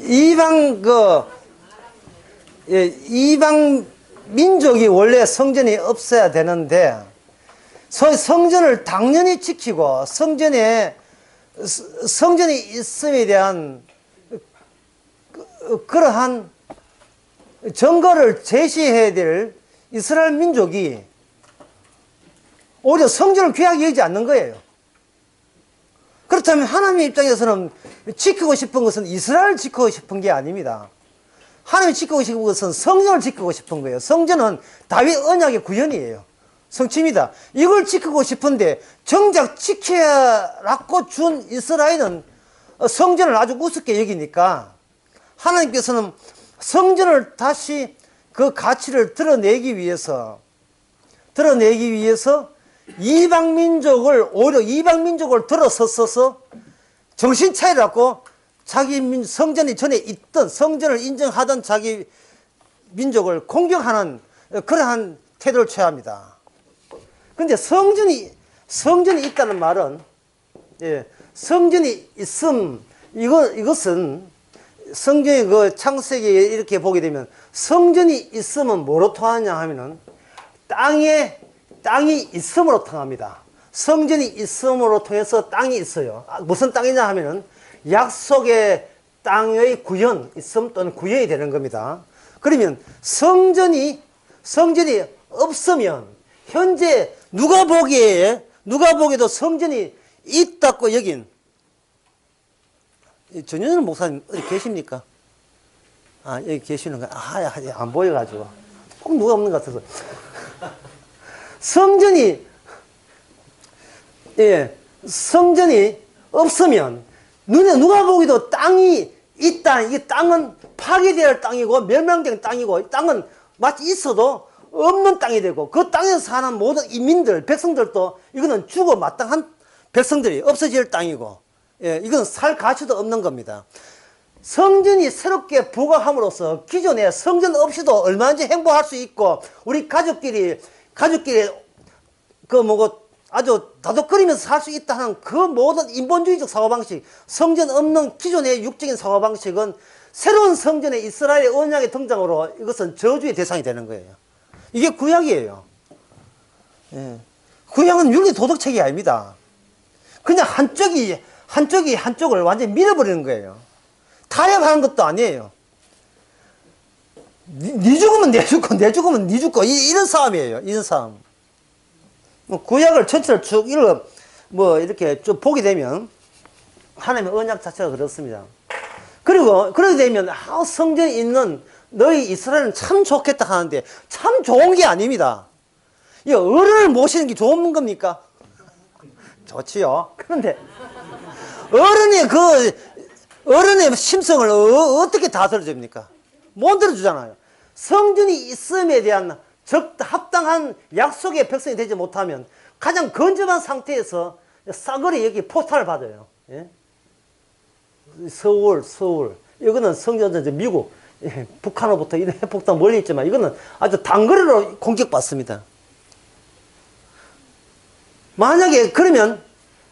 이방 이방 민족이 원래 성전이 없어야 되는데 성전을 당연히 지키고 성전이 있음에 대한 그러한 증거를 제시해야 될 이스라엘 민족이 오히려 성전을 귀하게 여기지 않는 거예요. 그렇다면 하나님의 입장에서는 지키고 싶은 것은 이스라엘을 지키고 싶은 게 아닙니다. 하나님이 지키고 싶은 것은 성전을 지키고 싶은 거예요. 성전은 다윗 언약의 구현이에요. 성취입니다. 이걸 지키고 싶은데 정작 지켜라고 준 이스라엘은 성전을 아주 우습게 여기니까 하나님께서는 성전을 다시 그 가치를 드러내기 위해서 이방 민족을 오히려 이방 민족을 들어서서 정신 차리라고 자기 성전이 전에 있던 성전을 인정하던 자기 민족을 공격하는 그러한 태도를 취해야 합니다. 근데 성전이 있다는 말은 성전이 있음 이것은 성경의 그 창세기에 이렇게 보게 되면 성전이 있으면 뭐로 통하냐 하면은 땅이 있음으로 통합니다. 성전이 있음으로 통해서 땅이 있어요. 무슨 땅이냐 하면은 약속의 땅의 구현, 있음 또는 구현이 되는 겁니다. 그러면 성전이 없으면 현재 누가 보기에도 성전이 있다고 여긴 전현준 목사님 어디 계십니까? 아, 여기 계시는 거야. 안 보여가지고 꼭 누가 없는 것 같아서 성전이 없으면 눈에 누가 보기도 땅이 있다. 이 땅은 파괴될 땅이고 멸망된 땅이고 이 땅은 마치 있어도 없는 땅이 되고 그 땅에서 사는 모든 인민들, 백성들도 이거는 죽어 마땅한 백성들이 없어질 땅이고 이건 살 가치도 없는 겁니다. 성전이 새롭게 부과함으로써 기존에 성전 없이도 얼마든지 행복할 수 있고 우리 가족끼리 아주 다독거리면서 살 수 있다는 그 모든 인본주의적 사고방식, 성전 없는 기존의 육적인 사고방식은 새로운 성전의 이스라엘의 언약의 등장으로 이것은 저주의 대상이 되는 거예요. 이게 구약이에요. 구약은 윤리 도덕책이 아닙니다. 그냥 한쪽이 한쪽을 완전히 밀어버리는 거예요. 타협하는 것도 아니에요. 네 죽으면 내 죽고 내 죽으면 네 죽고 이런 싸움이에요. 이런 싸움. 구약을 전체를 쭉 이렇게 좀 보게 되면 하나님의 언약 자체가 그렇습니다. 그리고 그러게 되면 성전에 있는 너희 이스라엘은 참 좋겠다 하는데 참 좋은 게 아닙니다. 이 어른을 모시는 게 좋은 겁니까? 좋지요. 그런데 어른의 심성을 어떻게 다스려줍니까? 못 들어주잖아요. 성전이 있음에 대한 합당한 약속의 백성이 되지 못하면 가장 건전한 상태에서 싸그리 여기 포탈을 받아요. 예? 서울 이거는 성전전 미국 북한으로부터 이런 핵폭탄 멀리 있지만 이거는 아주 단거리로 공격받습니다. 만약에 그러면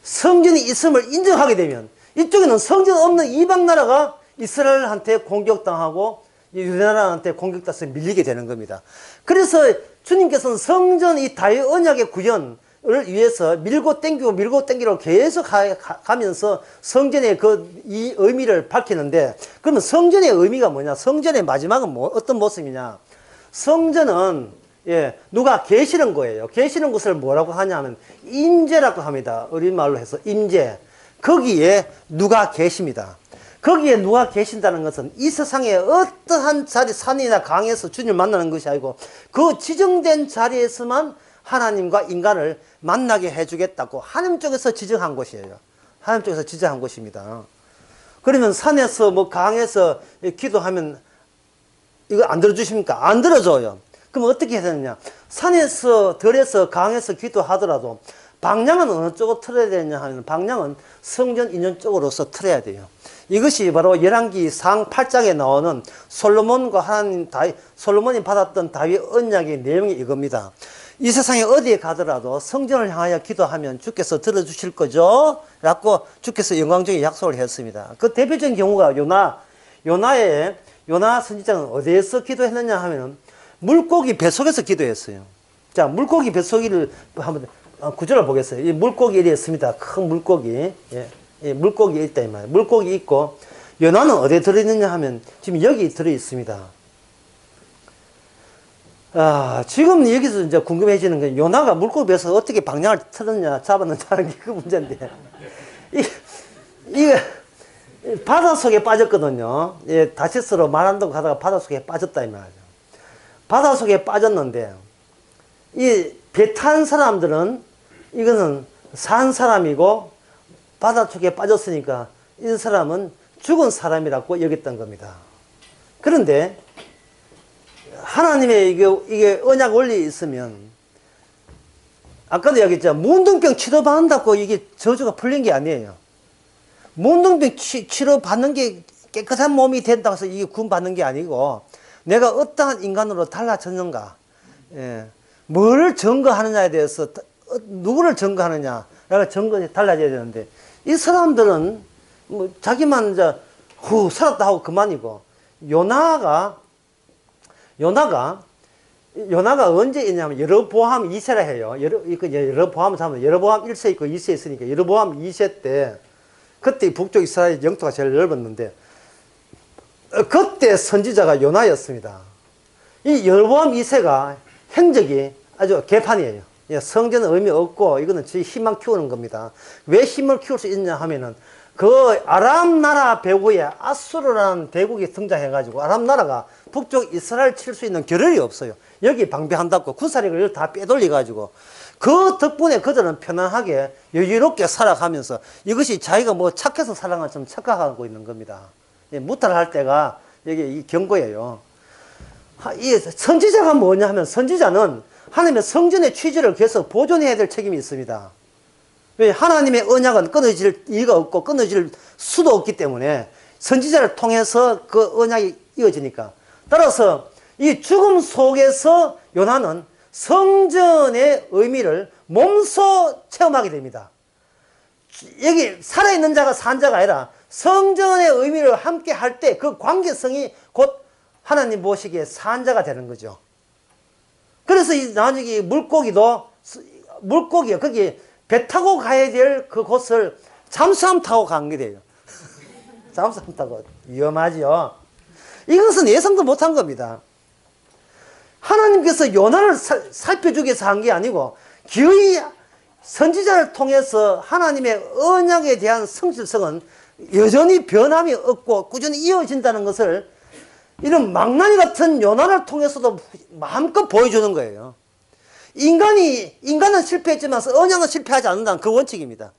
성전이 있음을 인정하게 되면 이쪽에는 성전 없는 이방 나라가 이스라엘한테 공격당하고 유대나라한테 공격당해서 밀리게 되는 겁니다. 그래서 주님께서는 성전 이 다윗 언약의 구현을 위해서 밀고 땡기고 계속 가면서 성전의 이 의미를 밝히는데 그러면 성전의 의미가 뭐냐? 성전의 마지막은 어떤 모습이냐? 성전은 누가 계시는 거예요. 계시는 것을 뭐라고 하냐면 임재라고 합니다. 우리말로 해서 임재. 거기에 누가 계십니다. 거기에 누가 계신다는 것은 이 세상에 어떠한 자리, 산이나 강에서 주님을 만나는 것이 아니고 그 지정된 자리에서만 하나님과 인간을 만나게 해주겠다고 하나님 쪽에서 지정한 것이에요. 하나님 쪽에서 지정한 것입니다. 그러면 산에서 강에서 기도하면 이거 안 들어주십니까? 안 들어줘요. 그럼 어떻게 해야 되느냐? 산에서, 들에서, 강에서 기도하더라도 방향은 어느 쪽으로 틀어야 되느냐 하면 방향은 성전 인연 쪽으로서 틀어야 돼요. 이것이 바로 열왕기 상 8장에 나오는 솔로몬이 받았던 다윗 언약의 내용이 이겁니다. 이 세상에 어디에 가더라도 성전을 향하여 기도하면 주께서 들어주실 거죠? 라고 주께서 영광적인 약속을 했습니다. 그 대표적인 경우가 요나 선지자는 어디에서 기도했느냐 하면은 물고기 뱃속에서 기도했어요. 자, 물고기 뱃속을 한번 구절을 보겠어요. 이 물고기 이리 있습니다. 큰 물고기. 예. 예, 물고기 있다 이 말이에요. 물고기 있고 요나는 어디에 들어있느냐 하면 지금 여기 들어있습니다. 지금 여기서 이제 궁금해지는 건 요나가 물고기 배에서 어떻게 방향을 틀었냐, 잡았느냐 하는 게 그 문제인데. 이게 바닷속에 빠졌거든요. 예, 다시스로 말 안다고 가다가 바닷속에 빠졌다 이 말이죠. 바닷속에 빠졌는데 이 배 탄 사람들은 이거는 산 사람이고 바닷속에 빠졌으니까 이 사람은 죽은 사람이라고 여겼던 겁니다. 그런데 하나님의 이게 언약 원리 있으면 아까도 얘기했죠. 문둥병 치료받는다고 이게 저주가 풀린 게 아니에요. 문둥병 치료받는 게 깨끗한 몸이 된다고 해서 이게 구원받는 게 아니고 내가 어떠한 인간으로 달라졌는가, 예. 뭘 증거하느냐에 대해서 누구를 증거하느냐가 달라져야 되는데 이 사람들은 뭐 자기만 이제 살았다 하고 그만이고 요나가 언제 있냐면 여로보암 2세라 해요. 여로보암 잡으면 여로보암 1세 있고 2세 있으니까 여로보암 2세 때 그때 북쪽 이스라엘 영토가 제일 넓었는데 그때 선지자가 요나였습니다. 이 여로보암 2세가 행적이 아주 개판이에요. 성전은 의미 없고 이거는 제 힘만 키우는 겁니다. 왜 힘을 키울 수 있냐 하면은 그 아람 나라 배후에 아수르라는 대국이 등장해가지고 아람 나라가 북쪽 이스라엘 칠 수 있는 겨를이 없어요. 여기 방비한다고 군사력을 다 빼돌려가지고 그 덕분에 그들은 편안하게 여유롭게 살아가면서 이것이 자기가 뭐 착해서 살아간 것처럼 착각하고 있는 겁니다. 무탈할 때가 여기 이 경고예요. 이 선지자가 뭐냐 하면 선지자는 하나님의 성전의 취지를 계속 보존해야 될 책임이 있습니다. 왜? 하나님의 언약은 끊어질 이유가 없고 끊어질 수도 없기 때문에 선지자를 통해서 그 언약이 이어지니까. 따라서 이 죽음 속에서 요나는 성전의 의미를 몸소 체험하게 됩니다. 여기 살아있는 자가 산 자가 아니라 성전의 의미를 함께 할 때 그 관계성이 곧 하나님 보시기에 산 자가 되는 거죠. 그래서 나중에 물고기가 거기 배 타고 가야 될 그 곳을 잠수함 타고 간 게 돼요. 잠수함 타고. 위험하죠. 이것은 예상도 못한 겁니다. 하나님께서 요나를 살펴주기 위해서 한 게 아니고 기어이 선지자를 통해서 하나님의 언약에 대한 성실성은 여전히 변함이 없고 꾸준히 이어진다는 것을 이런 망나니 같은 요나를 통해서도 마음껏 보여주는 거예요. 인간은 실패했지만 언약은 실패하지 않는다는 그 원칙입니다.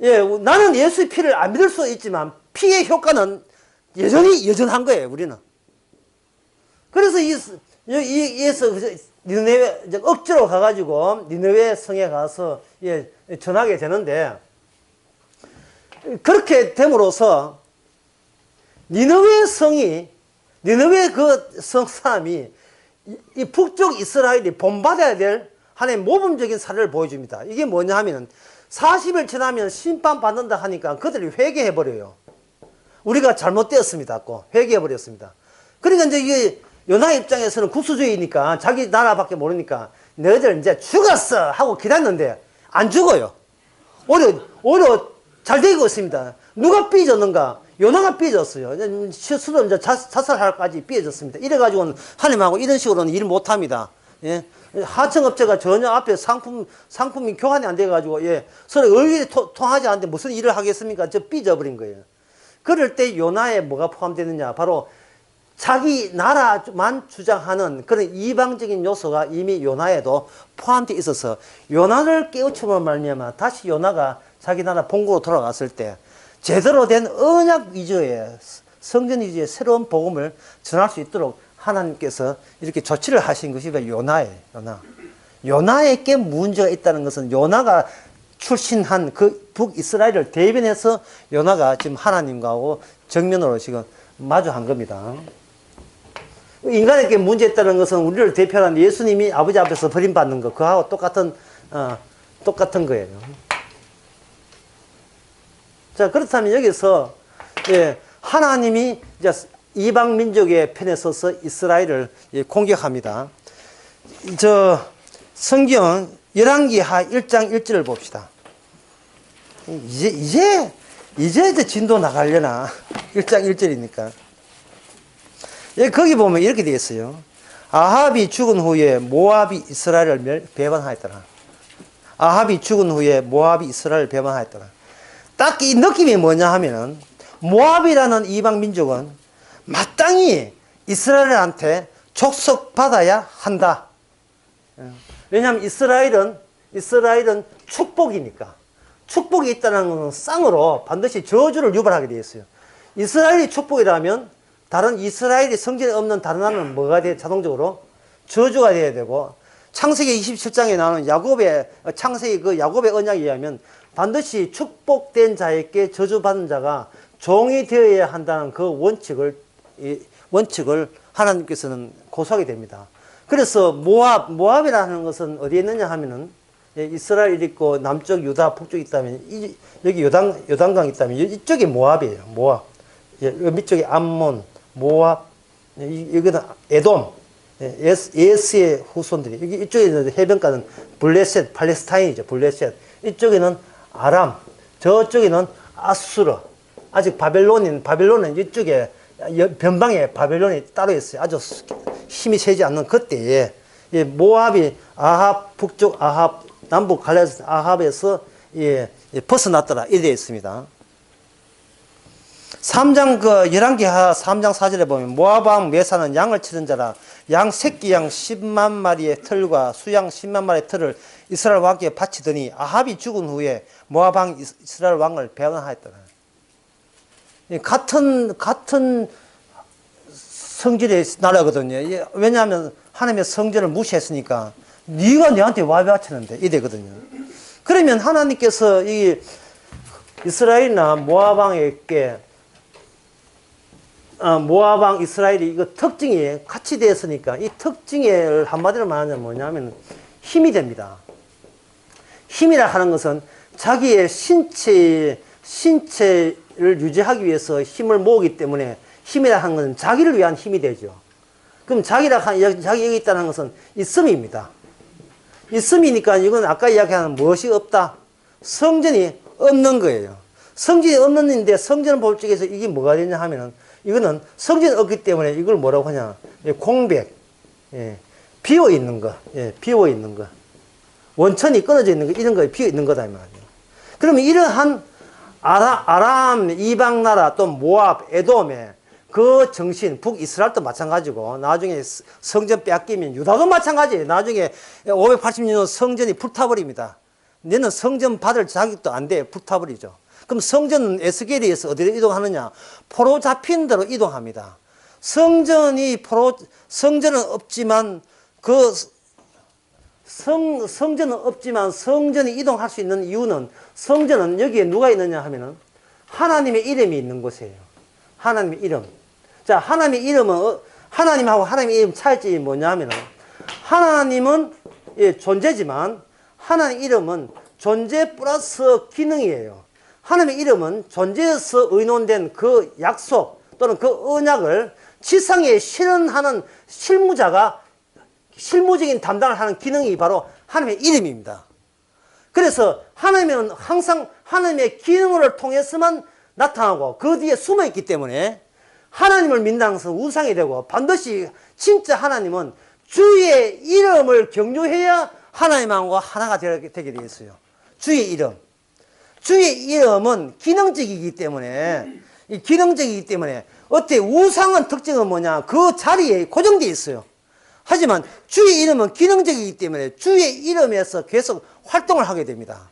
예, 나는 예수의 피를 안 믿을 수 있지만 피의 효과는 여전한 거예요, 우리는. 그래서 니느웨 억지로 가가지고 니느웨 성에 가서 전하게 되는데 그렇게 됨으로써 니느웨 그 성 사람이 이 북쪽 이스라엘이 본받아야 될 하나의 모범적인 사례를 보여줍니다. 이게 뭐냐 하면 40일 지나면 심판받는다 하니까 그들이 회개해버려요. 우리가 잘못되었습니다. 회개해버렸습니다. 그러니까 이제 이게 요나 입장에서는 국수주의니까 자기 나라밖에 모르니까 너희들 이제 죽었어 하고 기다렸는데 안 죽어요. 오히려 잘 되고 있습니다. 누가 삐졌는가? 요나가 삐졌어요. 스스로 이제 자살할까지 삐졌습니다. 이래가지고는 하나님하고 이런 식으로는 일 못합니다. 예? 하청업체가 전혀 앞에 상품이 교환이 안 돼가지고, 서로 의견이 통하지 않는데 무슨 일을 하겠습니까? 저 삐져버린 거예요. 그럴 때 요나에 뭐가 포함되느냐? 바로 자기 나라만 주장하는 그런 이방적인 요소가 이미 요나에도 포함되어 있어서 요나를 깨우침으로 말미암아 다시 요나가 자기 나라 본국으로 돌아갔을 때 제대로 된 언약 위주의 성전 위주의 새로운 복음을 전할 수 있도록 하나님께서 이렇게 조치를 하신 것이 요나예요. 요나에게 문제가 있다는 것은 요나가 출신한 그 북이스라엘을 대변해서 요나가 지금 하나님과하고 정면으로 지금 마주한 겁니다. 인간에게 문제 있다는 것은 우리를 대표하는 예수님이 아버지 앞에서 버림받는 것, 그하고 똑같은 거예요. 자, 그렇다면 여기서 예, 하나님이 이제 이방 민족의 편에 서서 이스라엘을 공격합니다. 저 성경 열왕기하 1장 1절을 봅시다. 이제 진도 나가려나? 1장 1절이니까. 예, 거기 보면 이렇게 되어 있어요. 아합이 죽은 후에 모압이 이스라엘을 배반하였더라. 아합이 죽은 후에 모압이 이스라엘을 배반하였더라. 딱 이 느낌이 뭐냐 하면은, 모압이라는 이방 민족은 마땅히 이스라엘한테 족속받아야 한다. 왜냐하면 이스라엘은 축복이니까. 축복이 있다는 것은 쌍으로 반드시 저주를 유발하게 되어 있어요. 이스라엘이 축복이라면 다른 이스라엘이 성전에 없는 다른 나라는 뭐가 돼? 자동적으로 저주가 돼야 되고, 창세기 27장에 나오는 창세기 그 야곱의 언약에 의하면 반드시 축복된 자에게 저주받은 자가 종이 되어야 한다는 그 원칙을 하나님께서는 고수하게 됩니다. 그래서 모압이라는 것은 어디에 있느냐 하면은, 이스라엘 있고 남쪽 유다 북쪽이 있다면, 여기 요단강이 있다면 이쪽이 모압이에요. 모압. 밑쪽이 암몬, 모압, 여기는 에돔, 예스의 후손들이, 여기 이쪽에 있는 해변가는 블레셋, 팔레스타인이죠. 블레셋. 이쪽에는 아람, 저쪽에는 아수르. 아직 바벨론은 이쪽에 변방에 바벨론이 따로 있어요. 아주 힘이 세지 않는 그때에 모압이 아합, 북쪽 아합, 남북 갈라디아 아합에서 벗어났더라. 이래 있습니다. 3장 열왕기하 3장 4절에 보면 모압 왕 메사는 양을 치는 자라 양 새끼 양 10만 마리의 털과 수양 10만 마리의 털을 이스라엘 왕께 바치더니 아합이 죽은 후에 모압 왕 이스라엘 왕을 배반하였더라. 같은 성질의 나라거든요. 왜냐하면 하나님의 성전을 무시했으니까 네가 내한테 와 바치는데 이래거든요. 그러면 하나님께서 이 이스라엘이나 모압 왕에게 모압 왕 이스라엘이 이거 특징이 같이 되었으니까 이 특징을 한마디로 말하면 뭐냐면 힘이 됩니다. 힘이라 하는 것은 자기의 신체를 유지하기 위해서 힘을 모으기 때문에 힘이라 하는 것은 자기를 위한 힘이 되죠. 그럼 자기 여기 있다는 것은 있음입니다. 있음이니까 이건 아까 이야기하는 무엇이 없다. 성전이 없는 거예요. 성전이 없는데 성전을 볼 적에서 이게 뭐가 되냐 하면은 이거는 성전이 없기 때문에 이걸 뭐라고 하냐. 공백. 비어 있는 거. 비어 있는 거. 원천이 끊어져 있는 거. 이런 거에 비어 있는 거다. 이 말이에요. 그러면 이러한 아람, 이방 나라, 또 모압, 에돔의 그 정신, 북이스라엘도 마찬가지고, 나중에 성전 빼앗기면 유다도 마찬가지예요. 나중에 580년 성전이 불타버립니다. 너는 성전 받을 자격도 안 돼. 불타버리죠. 그럼 성전은 에스겔에서 어디로 이동하느냐? 포로 잡힌 데로 이동합니다. 성전은 없지만, 성전은 없지만 성전이 이동할 수 있는 이유는 성전은 여기에 누가 있느냐 하면은 하나님의 이름이 있는 곳이에요. 하나님의 이름. 자, 하나님의 이름은, 하나님하고 하나님의 이름 차이점이 뭐냐 하면은 하나님은 존재지만 하나님의 이름은 존재 플러스 기능이에요. 하나님의 이름은 존재에서 의논된 그 약속 또는 그 언약을 지상에 실현하는 실무적인 담당을 하는 기능이 바로 하나님의 이름입니다. 그래서 하나님은 항상 하나님의 기능을 통해서만 나타나고 그 뒤에 숨어 있기 때문에 하나님을 믿는 것은 우상이 되고 반드시 진짜 하나님은 주의 이름을 경유해야 하나님하고 하나가 되게 되어 있어요. 주의 이름. 주의 이름은 기능적이기 때문에 어때? 우상은 특징은 뭐냐? 그 자리에 고정되어 있어요. 하지만 주의 이름은 기능적이기 때문에 주의 이름에서 계속 활동을 하게 됩니다.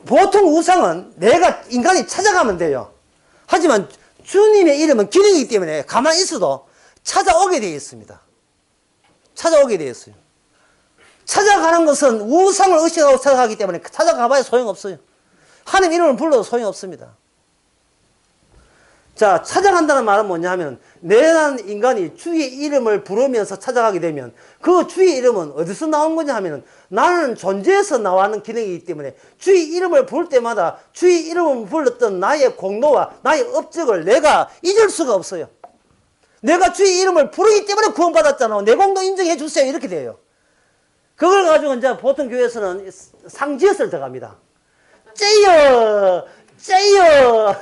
보통 우상은 내가 인간이 찾아가면 돼요. 하지만 주님의 이름은 기능이기 때문에 가만히 있어도 찾아오게 되어 있습니다. 찾아오게 되어 있어요. 찾아가는 것은 우상을 의식하고 찾아가기 때문에 찾아가봐야 소용없어요. 하나님 이름을 불러도 소용없습니다. 자, 찾아간다는 말은 뭐냐 하면, 내라는 인간이 주의 이름을 부르면서 찾아가게 되면, 그 주의 이름은 어디서 나온 거냐 하면, 나는 존재에서 나와는 기능이기 때문에, 주의 이름을 부를 때마다 주의 이름을 불렀던 나의 공로와 나의 업적을 내가 잊을 수가 없어요. 내가 주의 이름을 부르기 때문에 구원받았잖아. 내 공로 인정해 주세요. 이렇게 돼요. 그걸 가지고 이제 보통 교회에서는 상지어스를 들어갑니다. 째여! 째여!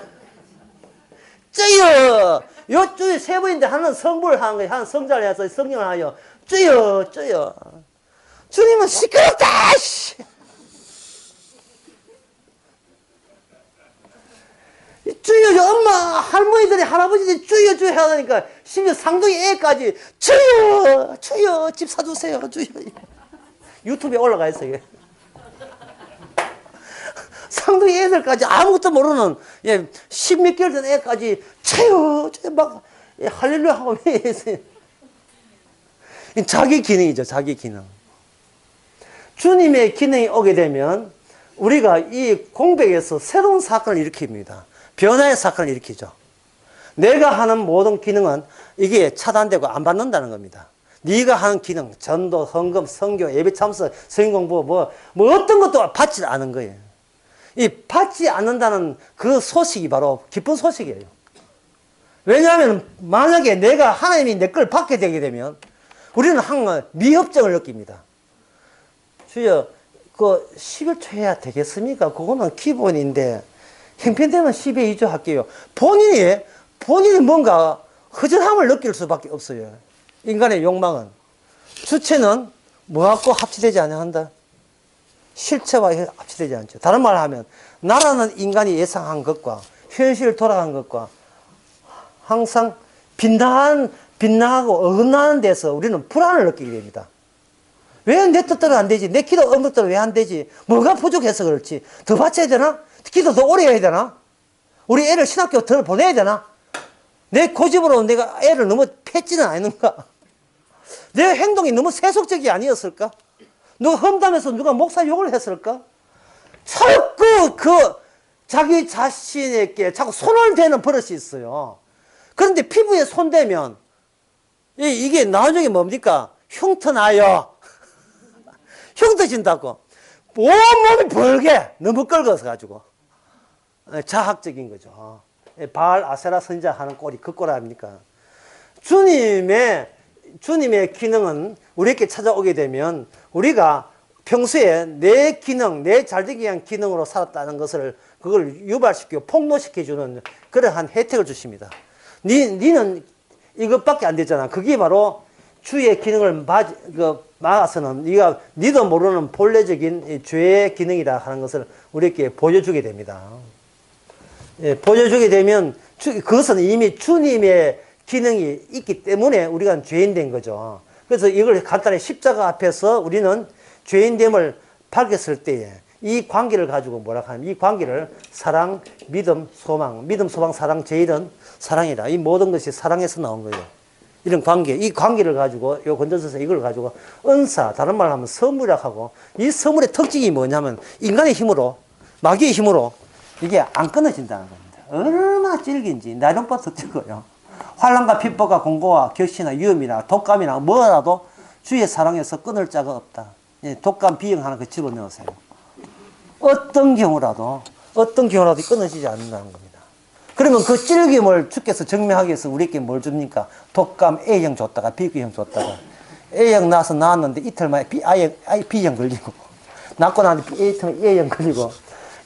째여! 요 주에 세 번인데 하나는 성부를 하는 거예요. 하나는 성자를 해서 성령을 하여 째여! 째여! 주님은 시끄럽다! 씨! 주여, 엄마, 할머니들이, 할아버지들이 주여, 주여 해야 되니까, 심지어 상둥이 애까지, 주여, 주여, 집 사주세요, 주여. 유튜브에 올라가 있어요, 이게. 상둥이 애들까지 아무것도 모르는, 예, 10몇 개월 된 애까지, 주여, 주여, 막, 예, 할렐루야 하고 있어요. 자기 기능이죠, 자기 기능. 주님의 기능이 오게 되면, 우리가 이 공백에서 새로운 사건을 일으킵니다. 변화의 사건을 일으키죠. 내가 하는 모든 기능은 이게 차단되고 안 받는다는 겁니다. 네가 하는 기능, 전도, 헌금, 선교, 예배 참석, 성경 공부, 뭐 어떤 것도 받지 않은 거예요. 이 받지 않는다는 그 소식이 바로 기쁜 소식이에요. 왜냐하면 만약에 내가 하나님이 내 걸 받게 되게 되면 우리는 항상 미협정을 느낍니다. 주여, 그 11조 해야 되겠습니까? 그거는 기본인데 형편되면 10에 2조 할게요. 본인이 뭔가 허전함을 느낄 수밖에 없어요. 인간의 욕망은. 주체는 뭐하고 합치되지 않는다? 실체와 합치되지 않죠. 다른 말을 하면 나라는 인간이 예상한 것과 현실 돌아간 것과 항상 빗나가고 어긋나는 데서 우리는 불안을 느끼게 됩니다. 왜 내 뜻대로 안 되지? 내 기도 응답대로 왜 안 되지? 뭐가 부족해서 그렇지? 더 바쳐야 되나? 기도 더 오래 해야 되나? 우리 애를 신학교 더 보내야 되나? 내 고집으로 내가 애를 너무 팼지는 않는가? 내 행동이 너무 세속적이 아니었을까? 누가 험담해서 누가 목사 욕을 했을까? 자꾸 자기 자신에게 자꾸 손을 대는 버릇이 있어요. 그런데 피부에 손대면 이게 나중에 뭡니까? 흉터 나요. 흉터 진다고. 온몸이 벌게 너무 끓어서 가지고 자학적인 거죠. 바알 아세라 선지자 하는 꼴이 그 꼴 아닙니까? 주님의 기능은 우리에게 찾아오게 되면 우리가 평소에 내 기능, 내 잘되기 위한 기능으로 살았다는 것을 그걸 유발시키고 폭로시켜주는 그러한 혜택을 주십니다. 니는 이것밖에 안 되잖아. 그게 바로 주의 기능을 막아서는 니도 모르는 본래적인 죄의 기능이다 하는 것을 우리에게 보여주게 됩니다. 예, 보여주게 되면 그것은 이미 주님의 기능이 있기 때문에 우리가 죄인 된 거죠. 그래서 이걸 간단히 십자가 앞에서 우리는 죄인됨을 밝혔을 때에 이 관계를 가지고 뭐라 하냐면 이 관계를 사랑, 믿음, 소망, 사랑, 제일은 사랑이다. 이 모든 것이 사랑에서 나온 거예요. 이런 관계, 이 관계를 가지고 요 건전서에서 이걸 가지고 은사, 다른 말로 하면 선물이라고 하고 이 선물의 특징이 뭐냐면 인간의 힘으로, 마귀의 힘으로 이게 안 끊어진다는 겁니다. 얼마나 질긴지 나이롱보다 더 적어요. 환난과 핍박과 공고와 격시나 위험이나 독감이나 뭐라도 주의 사랑에서 끊을 자가 없다. 예, 독감 비형 하나 그 집어넣으세요. 어떤 경우라도 끊어지지 않는다는 겁니다. 그러면 그 질김을 주께서 증명하기 위해서 우리에게 뭘 줍니까? 독감 A형 줬다가 B형 줬다가 A형 나서 나왔는데 이틀 만에 B형 걸리고 낳고 나왔는데 A형 걸리고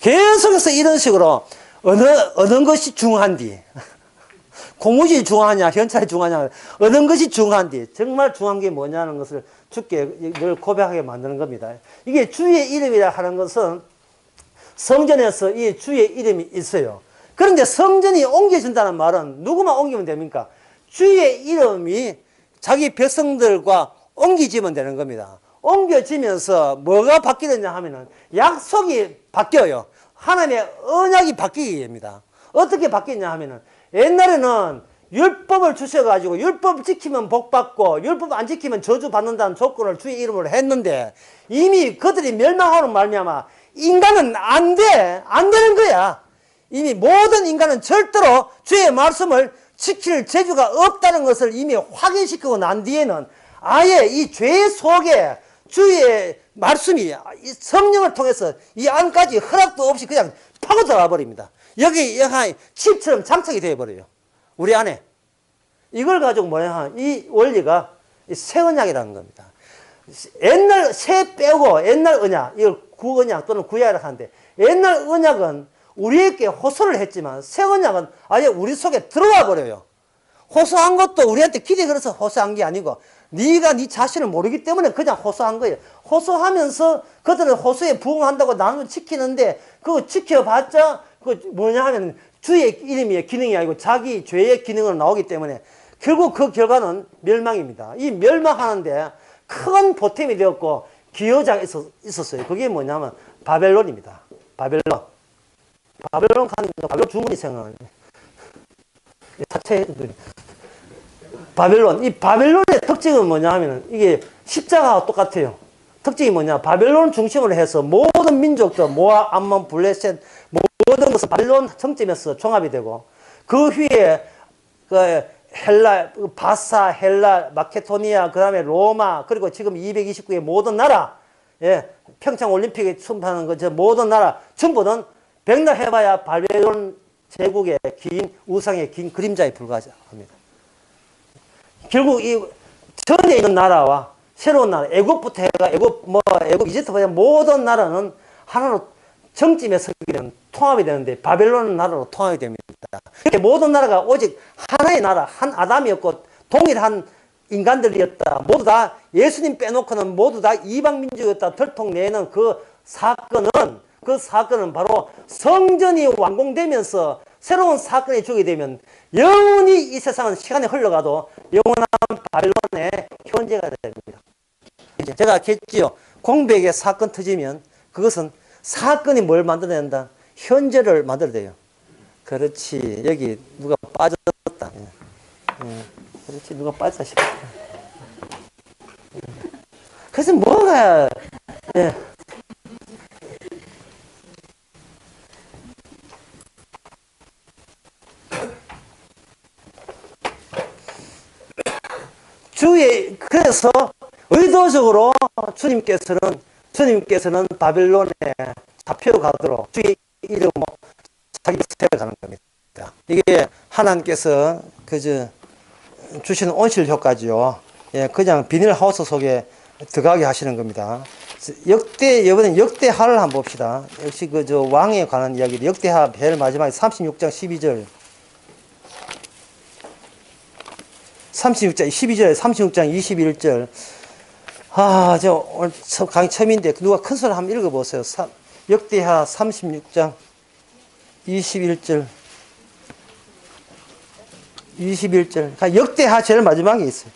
계속해서 이런 식으로 어느 것이 중요한디 고무줄이 중요하냐 현찰이 중요하냐 어느 것이 중요한디 정말 중요한 게 뭐냐는 것을 주께 늘 고백하게 만드는 겁니다. 이게 주의 이름이라 하는 것은 성전에서 이 주의 이름이 있어요. 그런데 성전이 옮겨진다는 말은 누구만 옮기면 됩니까? 주의 이름이 자기 백성들과 옮기지면 되는 겁니다. 옮겨지면서 뭐가 바뀌느냐 하면은 약속이 바뀌어요. 하나님의 언약이 바뀌게 됩니다. 어떻게 바뀌냐 하면은 옛날에는 율법을 주셔가지고 율법 지키면 복 받고 율법 안 지키면 저주 받는다는 조건을 주의 이름으로 했는데 이미 그들이 멸망하는 말미암아 인간은 안 되는 거야. 이미 모든 인간은 절대로 주의 말씀을 지킬 재주가 없다는 것을 이미 확인시키고 난 뒤에는 아예 이 죄 속에 주의 말씀이 성령을 통해서 이 안까지 허락도 없이 그냥 파고 들어가 버립니다. 여기 칩처럼 장착이 되어버려요. 우리 안에. 이걸 가지고 뭐냐, 이 원리가 새 언약이라는 겁니다. 옛날 새 빼고 옛날 언약, 이걸 구언약 또는 구약이라고 하는데, 옛날 언약은 우리에게 호소를 했지만 새 언약은 아예 우리 속에 들어와 버려요. 호소한 것도 우리한테 기대 걸어서 호소한 게 아니고 네가 네 자신을 모르기 때문에 그냥 호소한 거예요. 호소하면서 그들은 호소에 부응한다고 나는 지키는데 그거 지켜봤자 그 뭐냐 하면 주의 이름의 기능이 아니고 자기 죄의 기능으로 나오기 때문에 결국 그 결과는 멸망입니다. 이 멸망하는데 큰 보탬이 되었고 기여자가 있었어요. 그게 뭐냐면 바벨론입니다. 바벨론 가는 거, 바벨론 주문이 생각나요. 바벨론. 이 바벨론의 특징은 뭐냐 하면 이게 십자가와 똑같아요. 특징이 뭐냐. 바벨론 중심으로 해서 모든 민족들, 모압, 암몬, 블레셋, 모든 것은 바벨론 정점에서 종합이 되고 그 위에 그 헬라, 바사, 헬라, 마케도니아, 그 다음에 로마, 그리고 지금 229의 모든 나라, 예, 평창 올림픽에 출품하는 그 모든 나라, 전부는 백날 해봐야 바벨론 제국의 긴, 우상의 긴 그림자에 불과합니다. 결국 이 전에 있는 나라와 새로운 나라, 애국부터 해가 애국 이집트보다 모든 나라는 하나로 정점에 서게 되면 통합이 되는데 바벨론은 나라로 통합이 됩니다. 이렇게 모든 나라가 오직 하나의 나라, 한 아담이었고 동일한 인간들이었다. 모두 다 예수님 빼놓고는 모두 다 이방 민족이었다. 들통내는 그 사건은 바로 성전이 완공되면서 새로운 사건이 주게 되면 영원히 이 세상은 시간이 흘러가도 영원한 바벨론의 현재가 됩니다. 제가 했지요. 공백의 사건 터지면 그것은 사건이 뭘 만들어낸다? 현재를 만들어내요. 그렇지. 여기 누가 빠졌다. 그렇지. 누가 빠졌다 싶다. 그래서 뭐가, 예. 그래서 의도적으로 주님께서는 바벨론에 잡혀가도록 주의 이름으로 자기 세워가는 겁니다. 이게 하나님께서 주시는 온실 효과지요. 예, 그냥 비닐하우스 속에 들어가게 하시는 겁니다. 이번엔 역대하를 한번 봅시다. 역시 왕에 관한 이야기들. 역대하 제일 마지막에 36장 12절. 36장 12절, 36장 21절. 저 오늘 강의 처음인데 누가 큰 소리 한번 읽어보세요. 역대하 36장 21절. 21절. 역대하 제일 마지막에 있어요.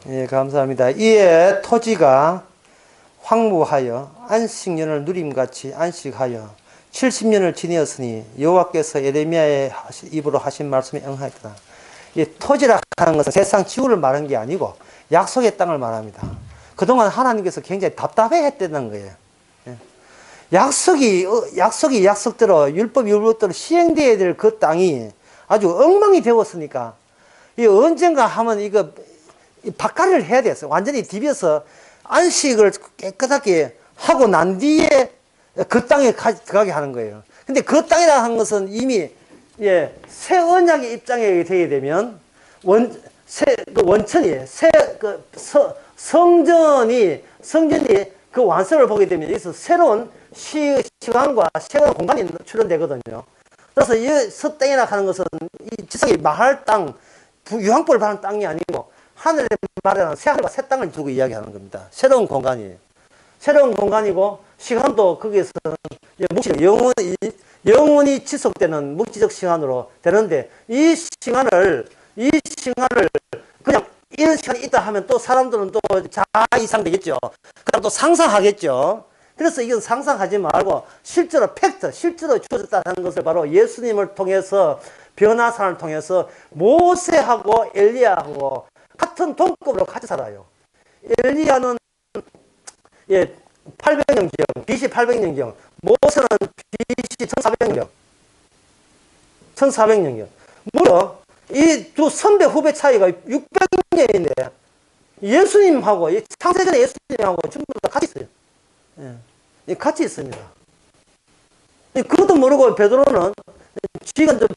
예, 감사합니다. 이에 토지가 황무하여 안식년을 누림같이 안식하여 70년을 지내었으니 여호와께서 예레미야의 입으로 하신 말씀에 응하였다. 이 토지라 하는 것은 세상 지구를 말한 게 아니고 약속의 땅을 말합니다. 그동안 하나님께서 굉장히 답답해 했다는 거예요. 약속이 약속대로 율법대로 시행되어야 될 그 땅이 아주 엉망이 되었으니까 이 언젠가 하면 이거 박가를 해야 됐어요. 완전히 디벼서 안식을 깨끗하게 하고 난 뒤에 그 땅에 들어가게 하는 거예요. 근데 그 땅이라 하는 것은 이미 새 언약의 입장에 되게 되면 성전이 그 완성을 보게 되면 여기서 새로운 시간과 새로운 공간이 출현되거든요. 그래서 이 서땅이라 하는 것은 이 지상의 마할 땅, 유황불을 받는 땅이 아니고 하늘에 말하는 새하늘과 새 땅을 두고 이야기하는 겁니다. 새로운 공간이에요. 새로운 공간이고 시간도 거기에서는 묵시적 영원히 지속되는 묵지적 시간으로 되는데 이 시간을 그냥 이런 시간이 있다 하면 또 사람들은 또 자이상 되겠죠. 그럼 또 상상하겠죠. 그래서 이건 상상하지 말고 실제로 팩트, 실제로 주어졌다는 것을 바로 예수님을 통해서 변화산을 통해서 모세하고 엘리야하고 같은 동급으로 같이 살아요. 엘리야는 800년경, BC 800년경, 모세는 BC 1400년경. 1400년경. 무려 이 두 선배 후배 차이가 600년인데 예수님하고 창세전에 예수님하고 전부 다 같이 있어요. 예. 같이 있습니다. 그것도 모르고 베드로는 지가 빌라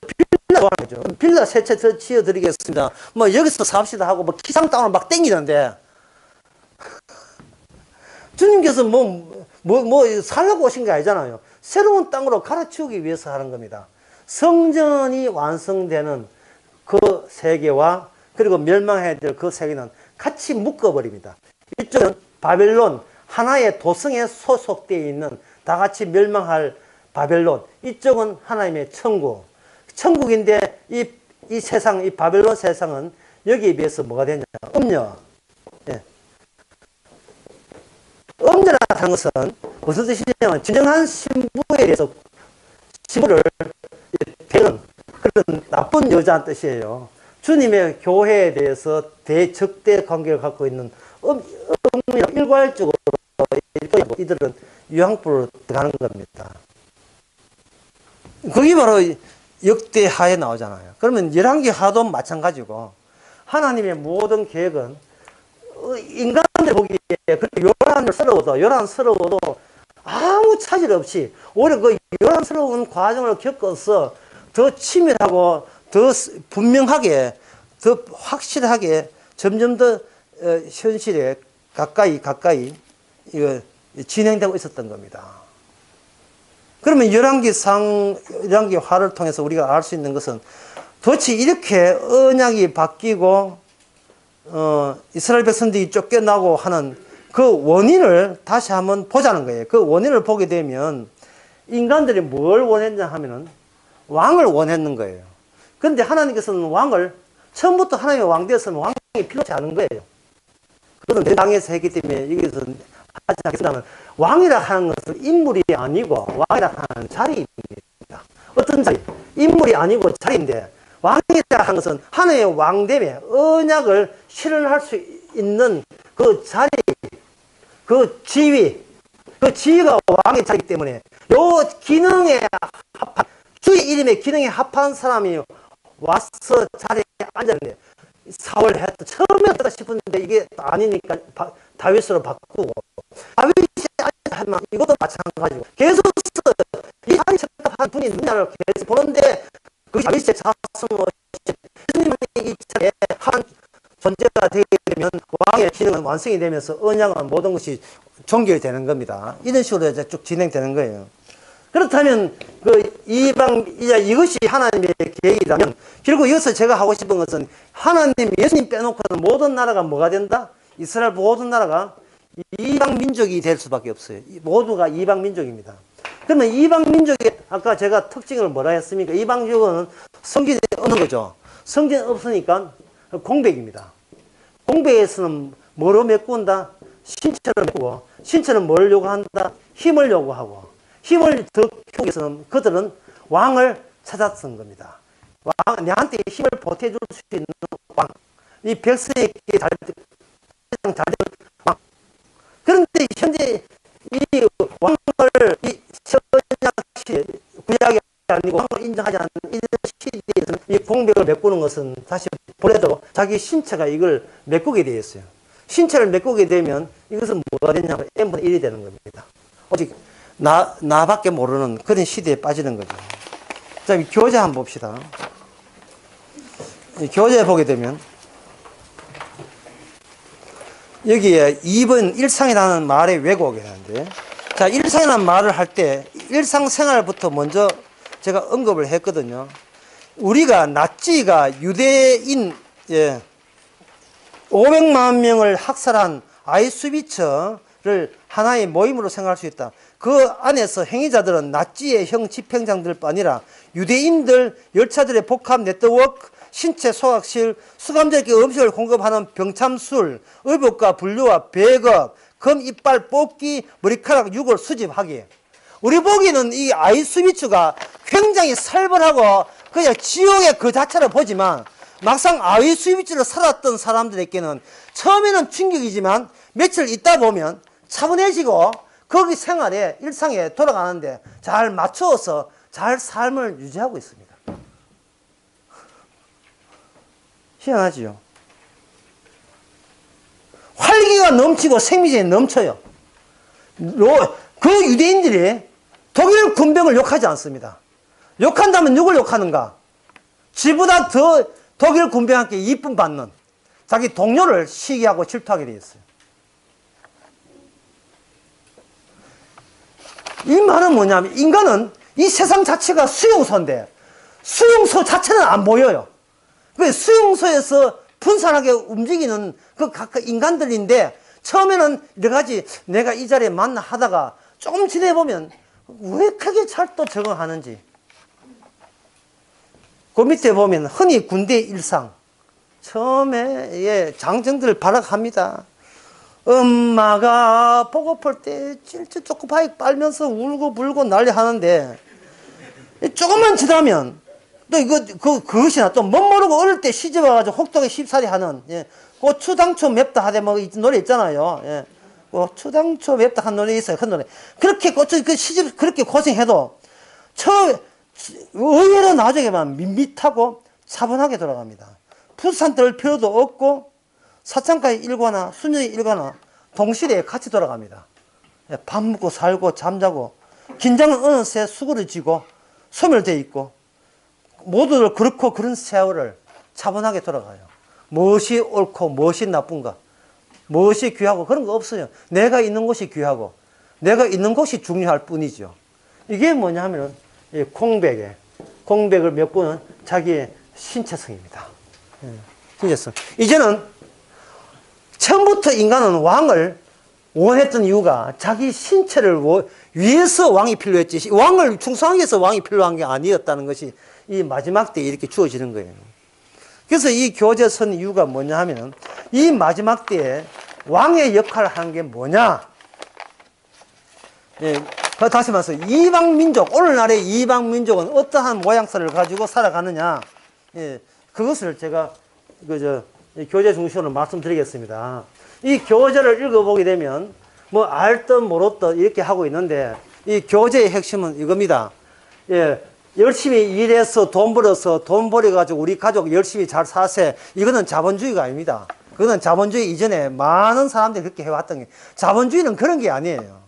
좋아하는 거죠. 빌라 세 채 지어드리겠습니다. 뭐 여기서 삽시다 하고 뭐 키상 땅을 막 땡기는데 주님께서 살려고 오신 게 아니잖아요. 새로운 땅으로 갈아치우기 위해서 하는 겁니다. 성전이 완성되는 그 세계와 그리고 멸망해야 될 그 세계는 같이 묶어버립니다. 이쪽은 바벨론, 하나의 도성에 소속되어 있는 다 같이 멸망할 바벨론, 이쪽은 하나님의 천국. 천국인데 이 세상, 이 바벨론 세상은 여기에 비해서 뭐가 되냐? 음녀. 예. 음녀라는 것은 무슨 뜻이냐면 진정한 신부에 대해서 신부를 배는 그런 나쁜 여자한 뜻이에요. 주님의 교회에 대해서 대적대 관계를 갖고 있는 음녀 일괄적으로 이들은 유황불로 들어가는 겁니다. 그게 바로 역대하에 나오잖아요. 그러면 열왕기하도 마찬가지고 하나님의 모든 계획은 인간들 보기에 그렇게 요란스러워도 아무 차질 없이 오히려 그 요란스러운 과정을 겪어서 더 치밀하고 더 분명하게 더 확실하게 점점 더 현실에 가까이 이거 진행되고 있었던 겁니다. 그러면 열왕기화를 통해서 우리가 알 수 있는 것은 도대체 이렇게 언약이 바뀌고 이스라엘 백성들이 쫓겨나고 하는 그 원인을 다시 한번 보자는 거예요. 그 원인을 보게 되면 인간들이 뭘 원했냐 하면은 왕을 원했는 거예요. 그런데 하나님께서는 왕을 처음부터 하나님의 왕 되었으면 왕이 필요치 않은 거예요. 그것은 내 당에서 했기 때문에 여기서 하지 않겠습니다만 왕이라 하는 것은 인물이 아니고 왕이라 하는 자리입니다. 어떤 자리? 인물이 아니고 자리인데 왕이라 하는 것은 하나님의 왕됨에 언약을 실현할 수 있는 그 자리, 그 지위, 그 지위가 왕의 자리이기 때문에 요 기능에 합한 주의 이름에 기능에 합한 사람이 와서 자리에 앉았는데 사울 했다. 처음에 했다 싶었는데 이게 아니니까 다윗으로 바꾸고 다윗이 하면 이것도 마찬가지고 계속 이 자리 한 분이 누구냐를 계속 보는데 그 다윗의 자손으로 예수님이 이 자리에 한 존재가 되게 되면 왕의 기능은 완성이 되면서 언약은 모든 것이 종결되는 겁니다. 이런 식으로 이제 쭉 진행되는 거예요. 그렇다면 이것이 하나님의 계획이라면 결국 여기서 제가 하고 싶은 것은 하나님 예수님 빼놓고는 모든 나라가 뭐가 된다? 이스라엘 모든 나라가 이방 민족이 될 수밖에 없어요. 모두가 이방 민족입니다. 그러면 이방 민족의 아까 제가 특징을 뭐라 했습니까? 이방 민족은 성전이 없는 거죠. 성전이 없으니까 공백입니다. 공백에서는 뭐로 메꾼다? 신체를 메꾸고 신체는 뭘 요구한다? 힘을 요구하고 힘을 더 키우기 위해서는 그들은 왕을 찾았던 겁니다. 내한테 힘을 보태줄 수 있는 왕. 이 백성에게 잘 되는 왕. 그런데 현재 이 왕을 이 선약시 구약이 아니고 왕을 인정하지 않는 이 시대에서는 이 공백을 메꾸는 것은 다시 보내도 자기 신체가 이걸 메꾸게 되어 있어요. 신체를 메꾸게 되면 이것은 뭐가 되냐면 n분의 1이 되는 겁니다. 오직 나밖에 모르는 그런 시대에 빠지는 거죠. 자, 교재 한번 봅시다. 교재에 보게 되면 여기에 2번 일상이라는 말의 왜곡이 있는데, 자, 일상이라는 말을 할 때 일상생활부터 먼저 제가 언급을 했거든요. 우리가 나치가 유대인 500만 명을 학살한 아이슈비츠를 하나의 모임으로 생각할 수 있다. 그 안에서 행위자들은 나치의 형 집행장들뿐 아니라 유대인들, 열차들의 복합 네트워크, 신체 소각실, 수감자에게 음식을 공급하는 병참술, 의복과 분류와 배급, 금, 이빨, 뽑기, 머리카락, 유골 수집하기. 우리 보기는 이 아이스비츠가 굉장히 살벌하고 그냥 지옥의 그 자체를 보지만 막상 아이스비츠를 살았던 사람들에게는 처음에는 충격이지만 며칠 있다 보면 차분해지고 거기 생활에 일상에 돌아가는데 잘 맞추어서 잘 삶을 유지하고 있습니다. 희한하지요. 활기가 넘치고 생미전이 넘쳐요. 그 유대인들이 독일 군병을 욕하지 않습니다. 욕한다면 누굴 욕하는가? 지보다 더 독일 군병한테 이쁨 받는 자기 동료를 시기하고 질투하게 되어 있어요. 이 말은 뭐냐면 인간은 이 세상 자체가 수용소인데 수용소 자체는 안 보여요. 그 수용소에서 분산하게 움직이는 그 각각 인간들인데 처음에는 여러 가지 내가 이 자리에 만나 하다가 조금 지내보면 왜 크게 잘 또 적응하는지. 그 밑에 보면 흔히 군대 일상. 처음에 장정들 발악합니다. 엄마가 보고플 때 찔찔 초코파이 빨면서 울고 불고 난리 하는데 조금만 지나면 또 그것이나 또 못 모르고 어릴 때 시집 와가지고 혹독에 쉽사리 하는 고추당초 맵다 하대 뭐 노래 있잖아요. 고추당초 맵다 한 노래 있어요. 그 노래. 그렇게 그 시집 그렇게 고생해도 의외로 나중에만 밋밋하고 차분하게 돌아갑니다. 부산 뜰 필요도 없고 사창가에 일과나 순정에 일과나 동시대에 같이 돌아갑니다. 밥 먹고 살고 잠자고 긴장은 어느새 수그러지고 소멸되어 있고 모두들 그렇고 그런 세월을 차분하게 돌아가요. 무엇이 옳고 무엇이 나쁜가, 무엇이 귀하고 그런 거 없어요. 내가 있는 곳이 귀하고 내가 있는 곳이 중요할 뿐이죠. 이게 뭐냐 하면 공백을 메꾸는 자기의 신체성입니다. 신체성. 이제는 처음부터 인간은 왕을 원했던 이유가 자기 신체를 위해서 왕이 필요했지, 왕을 충성하기 위해서 왕이 필요한 게 아니었다는 것이 이 마지막 때에 이렇게 주어지는 거예요. 그래서 이 교제 선 이유가 뭐냐 하면 이 마지막 때에 왕의 역할을 하는 게 뭐냐. 다시 말해서 이방민족, 오늘날의 이방민족은 어떠한 모양새를 가지고 살아가느냐. 그것을 제가 교재 중심으로 말씀드리겠습니다. 이 교재를 읽어보게 되면 뭐 알듯 모르듯 이렇게 하고 있는데 이 교재의 핵심은 이겁니다. 열심히 일해서 돈 벌어서 돈 벌어가지고 우리 가족 열심히 잘 사세. 이거는 자본주의가 아닙니다. 그거는 자본주의 이전에 많은 사람들이 그렇게 해왔던 게, 자본주의는 그런 게 아니에요.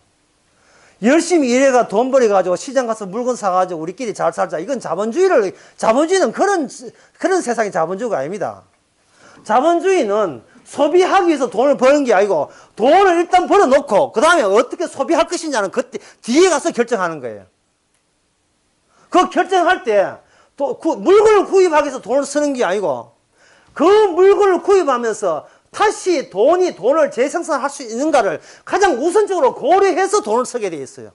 열심히 일해가 돈 벌어가지고 시장 가서 물건 사가지고 우리끼리 잘 살자. 이건 자본주의는 그런 세상이 자본주의가 아닙니다. 자본주의는 소비하기 위해서 돈을 버는 게 아니고 돈을 일단 벌어놓고 그 다음에 어떻게 소비할 것이냐는 그때 뒤에 가서 결정하는 거예요. 그 결정할 때 물건을 구입하기 위해서 돈을 쓰는 게 아니고 그 물건을 구입하면서 다시 돈을 재생산할 수 있는가를 가장 우선적으로 고려해서 돈을 쓰게 돼 있어요.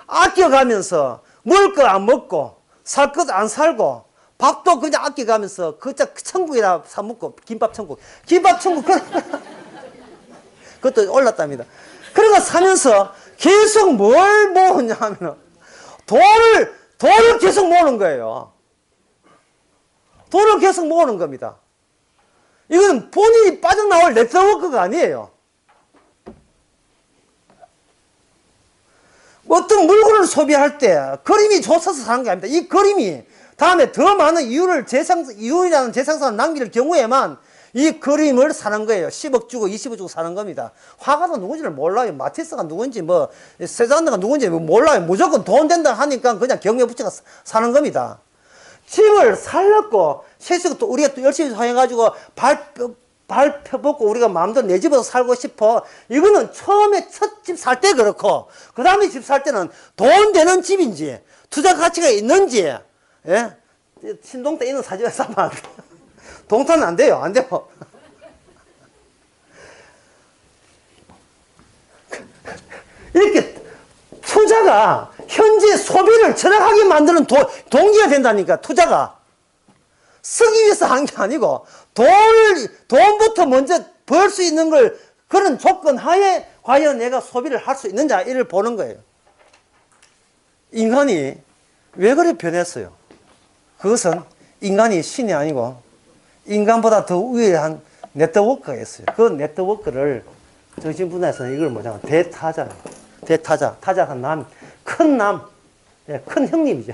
아껴가면서 먹을 거 안 먹고 살 것 안 살고 밥도 그냥 아껴가면서 천국이라 사 먹고 김밥 천국 그것도 올랐답니다. 그러니까 사면서 계속 뭘 모으냐 하면 돈을 계속 모으는 거예요. 돈을 계속 모으는 겁니다. 이건 본인이 빠져나올 네트워크가 아니에요. 어떤 물건을 소비할 때 그림이 좋아서 사는 게 아닙니다. 이 그림이 다음에 더 많은 이윤이라는 재생산을 남길 경우에만 이 그림을 사는 거예요. 10억 주고 20억 주고 사는 겁니다. 화가가 누군지를 몰라요. 마티스가 누군지 세잔느가 누군지 몰라요. 무조건 돈 된다 하니까 그냥 경매 부채가 사는 겁니다. 집을 살렸고 세수가 또 우리가 또 열심히 사용해가지고 발펴먹고 우리가 마음대로 내 집에서 살고 싶어. 이거는 처음에 첫 집 살 때 그렇고 그 다음에 집 살 때는 돈 되는 집인지 투자 가치가 있는지 신동대 있는 사집에 사면 안 돼요. 동탄은 안 돼요. 안 돼요. 이렇게 투자가 현재 소비를 절약하게 만드는 동기가 된다니까. 투자가 쓰기 위해서 하는 게 아니고 돈부터 먼저 벌 수 있는 걸 그런 조건 하에 과연 내가 소비를 할 수 있느냐, 이를 보는 거예요. 인간이 왜 그렇게 변했어요? 그것은 인간이 신이 아니고 인간보다 더 우위한 네트워크가 있어요. 그 네트워크를 정신분야에서는 이걸 뭐냐, 대타자. 타자가 남, 큰 남, 큰 형님이죠.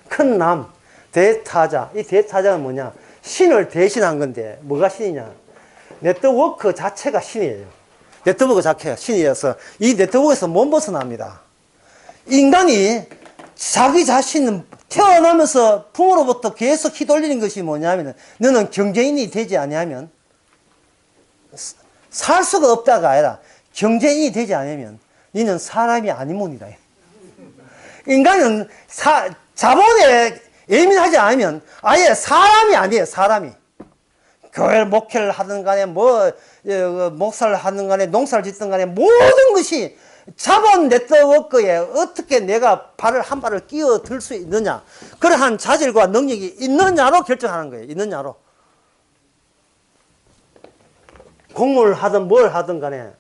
큰 남, 대타자. 이 대타자는 뭐냐, 신을 대신한 건데, 뭐가 신이냐? 네트워크 자체가 신이에요. 네트워크 자체가 신이어서 이 네트워크에서 못 벗어납니다. 인간이 자기 자신은 태어나면서 부모로부터 계속 휘둘리는 것이 뭐냐면, 너는 경제인이 되지 아니하면 살 수가 없다가 아니라, 경제인이 되지 않으면 너는 사람이 아니문이다. 인간은 자본에 예민하지 않으면 아예 사람이 아니에요. 사람이. 교회 목회를 하든 간에 목사를 하든 간에 농사를 짓든 간에 모든 것이 자본 네트워크에 어떻게 내가 한 발을 끼어들 수 있느냐, 그러한 자질과 능력이 있느냐로 결정하는 거예요. 있느냐로. 공무를 하든 뭘 하든 간에,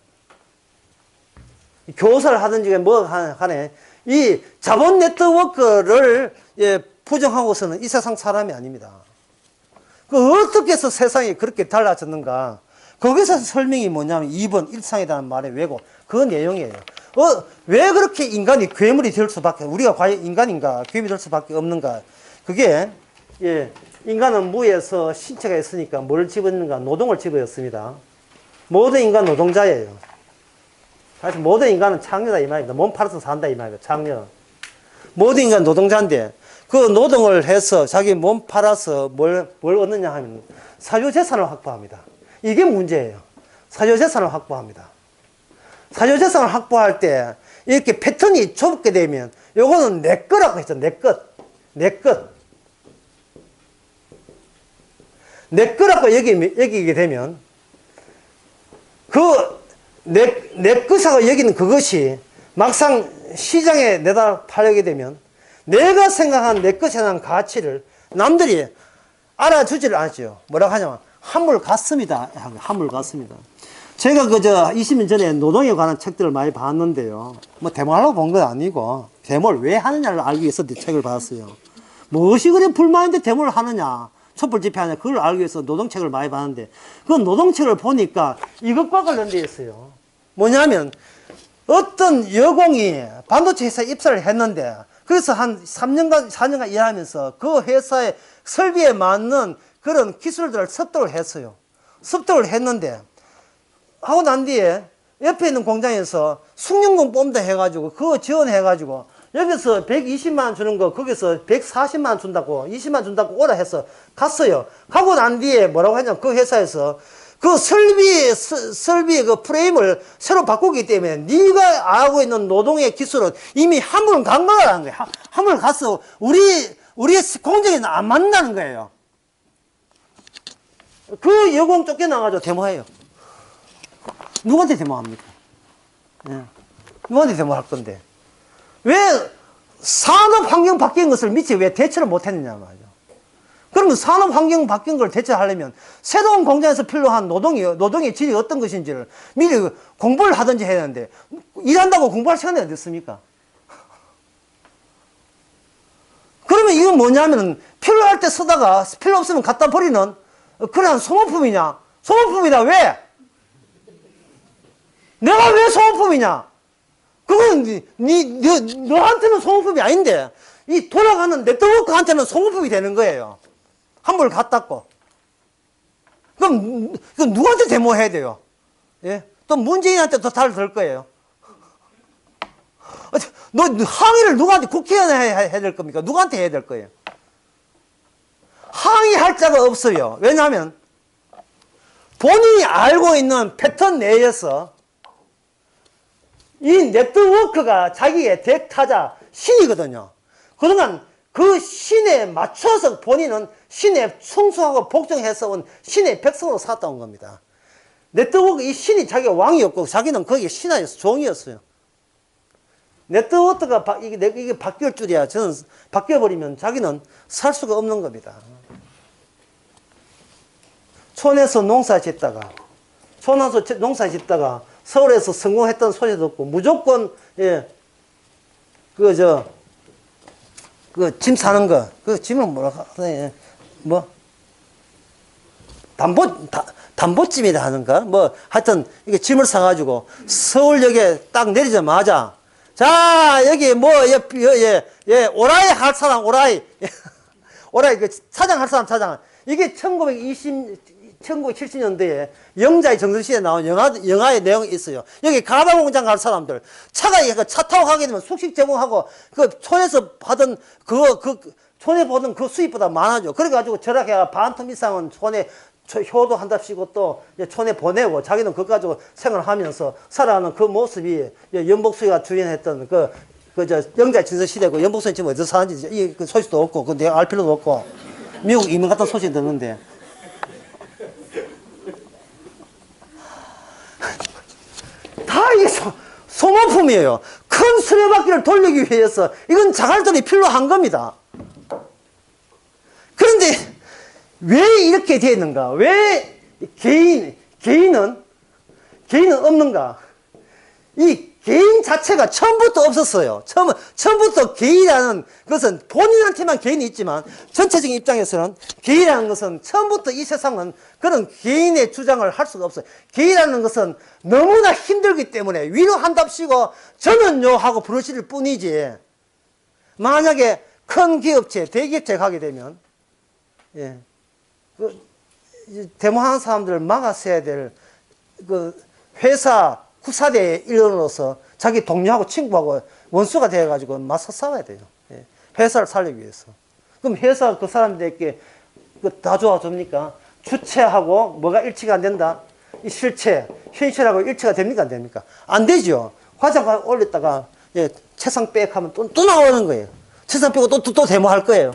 교사를 하든지 뭐 간에 이 자본 네트워크를 부정하고서는 이 세상 사람이 아닙니다. 어떻게 해서 세상이 그렇게 달라졌는가? 거기서 설명이 뭐냐면 2번 일상이라는 말의 왜곡, 그 내용이에요. 왜 그렇게 인간이 괴물이 될 수밖에, 우리가 과연 인간인가, 괴물이 될 수밖에 없는가? 그게, 인간은 무에서 신체가 있으니까 뭘 집었는가? 노동을 집어였습니다. 모든 인간 노동자예요. 사실 모든 인간은 창녀다 이 말입니다. 몸 팔아서 산다 이 말입니다. 창녀. 모든 인간 노동자인데, 그 노동을 해서 자기 몸 팔아서 뭘 얻느냐 하면 사유재산을 확보합니다. 이게 문제예요. 사유재산을 확보합니다. 사유재산을 확보할 때 이렇게 패턴이 좁게 되면 요거는 내 거라고 했죠. 내 것. 내 것. 내 거라고 여기게 되면 내 것이라고 여기는 그것이 막상 시장에 내다 팔게 되면 내가 생각한 내 것에 대한 가치를 남들이 알아주지를 않죠. 뭐라고 하냐면 한물 같습니다. 한물 같습니다. 제가 20년 전에 노동에 관한 책들을 많이 봤는데요. 뭐 데모하려고 본 건 아니고 데모를 왜 하느냐를 알기 위해서 책을 봤어요. 무엇이 그래 불만인데 데모를 하느냐, 촛불 집회하냐, 그걸 알기 위해서 노동책을 많이 봤는데, 그 노동책을 보니까 이것과 관련되어 있어요. 뭐냐면 어떤 여공이 반도체 회사에 입사를 했는데, 그래서 한 3년간 4년간 일하면서 그 회사의 설비에 맞는 그런 기술들을 습득을 했어요. 습득을 했는데 하고 난 뒤에 옆에 있는 공장에서 숙련공 뽑는다 해가지고 그거 지원해가지고 여기서 120만 원 주는 거 거기서 140만 원 준다고 20만 원 준다고 오라 해서 갔어요. 가고 난 뒤에 뭐라고 하냐면 그 회사에서 그 설비 그 프레임을 새로 바꾸기 때문에 네가 알고 있는 노동의 기술은 이미 한물은 간 거라는 거예요. 한물 가서 우리 공장에는 안 맞는다는 거예요. 그 여공 쫓겨나가지고 데모해요. 누구한테 데모합니까? 누구한테 데모할 건데? 왜 산업 환경 바뀐 것을 미처 왜 대처를 못 했느냐 말이죠. 그러면 산업 환경 바뀐 걸 대처하려면 새로운 공장에서 필요한 노동의 질이 어떤 것인지를 미리 공부를 하든지 해야 되는데, 일한다고 공부할 시간이 어디 있습니까? 그러면 이건 뭐냐면 필요할 때 쓰다가 필요 없으면 갖다 버리는 그런 소모품이냐? 소모품이다. 왜? 내가 왜 소모품이냐? 그건 너한테는 소모품이 아닌데 이 돌아가는 네트워크한테는 소모품이 되는 거예요. 한물 갖다고. 그럼 누구한테 데모해야 돼요? 예? 또 문재인한테 더 잘 들 거예요. 너 항의를 누구한테 국회의원에 해야 될 겁니까? 누구한테 해야 될 거예요? 항의할 자가 없어요. 왜냐하면 본인이 알고 있는 패턴 내에서 이 네트워크가 자기의 대타자 신이거든요. 그동안 그 신에 맞춰서 본인은 신에 충성하고 복종해서 온 신의 백성으로 살았다 온 겁니다. 네트워크 이 신이 자기가 왕이었고 자기는 거기에 신하였어, 종이었어요. 네트워크가 이게 바뀔 줄이야. 저는 바뀌어버리면 자기는 살 수가 없는 겁니다. 촌에서 농사 짓다가 손아서 농사 짓다가 서울에서 성공했던 소리도 없고, 무조건, 예, 짐 사는 거. 그 짐은 뭐라 하네. 뭐, 담보집이라 하는가? 뭐, 하여튼, 이게 짐을 사가지고, 서울역에 딱 내리자마자, 자, 여기 뭐, 오라이 할 사람, 오라이. 오라이, 사장 할 사람, 사장. 이게 1970년대에 영자의 정선시대에 나온 영화의 내용이 있어요. 여기 가방 공장 갈 사람들. 차 타고 가게 되면 숙식 제공하고, 촌에서 받은, 촌에 보던 그 수입보다 많아져. 그래가지고 절약해가 반텀 이상은 촌에 효도 한답시고 또 촌에 보내고 자기는 그거 가지고 생활하면서 살아가는 그 모습이 연복수가 주연했던 영자의 정선시대고, 연복수는 지금 어디서 사는지 그 소식도 없고, 내가 알 필요도 없고, 미국 이민 갔다 소식이 듣는데. 다 이게 소모품이에요. 큰 수레바퀴를 돌리기 위해서 이건 자갈들이 필요한 겁니다. 그런데 왜 이렇게 되어 있는가? 왜 개인은 없는가? 이 개인 자체가 처음부터 없었어요. 처음부터 개인이라는 것은 본인한테만 개인이 있지만 전체적인 입장에서는 개인이라는 것은 처음부터 이 세상은 그런 개인의 주장을 할 수가 없어요. 개인이라는 것은 너무나 힘들기 때문에 위로한답시고 저는요 하고 부르실 뿐이지, 만약에 큰 기업체, 대기업체 가게 되면 데모하는 사람들을 막았어야 될 회사 구사대 일원으로서 자기 동료하고 친구하고 원수가 되어가지고 맞서 싸워야 돼요. 회사를 살리기 위해서. 그럼 회사 그 사람들에게 다 도와줍니까? 주체하고 뭐가 일치가 안 된다? 이 실체, 현실하고 일치가 됩니까? 안 됩니까? 안 되죠. 화장 올렸다가 채상 빽 하면 또 나오는 거예요. 채상 빼고 또 데모할 거예요.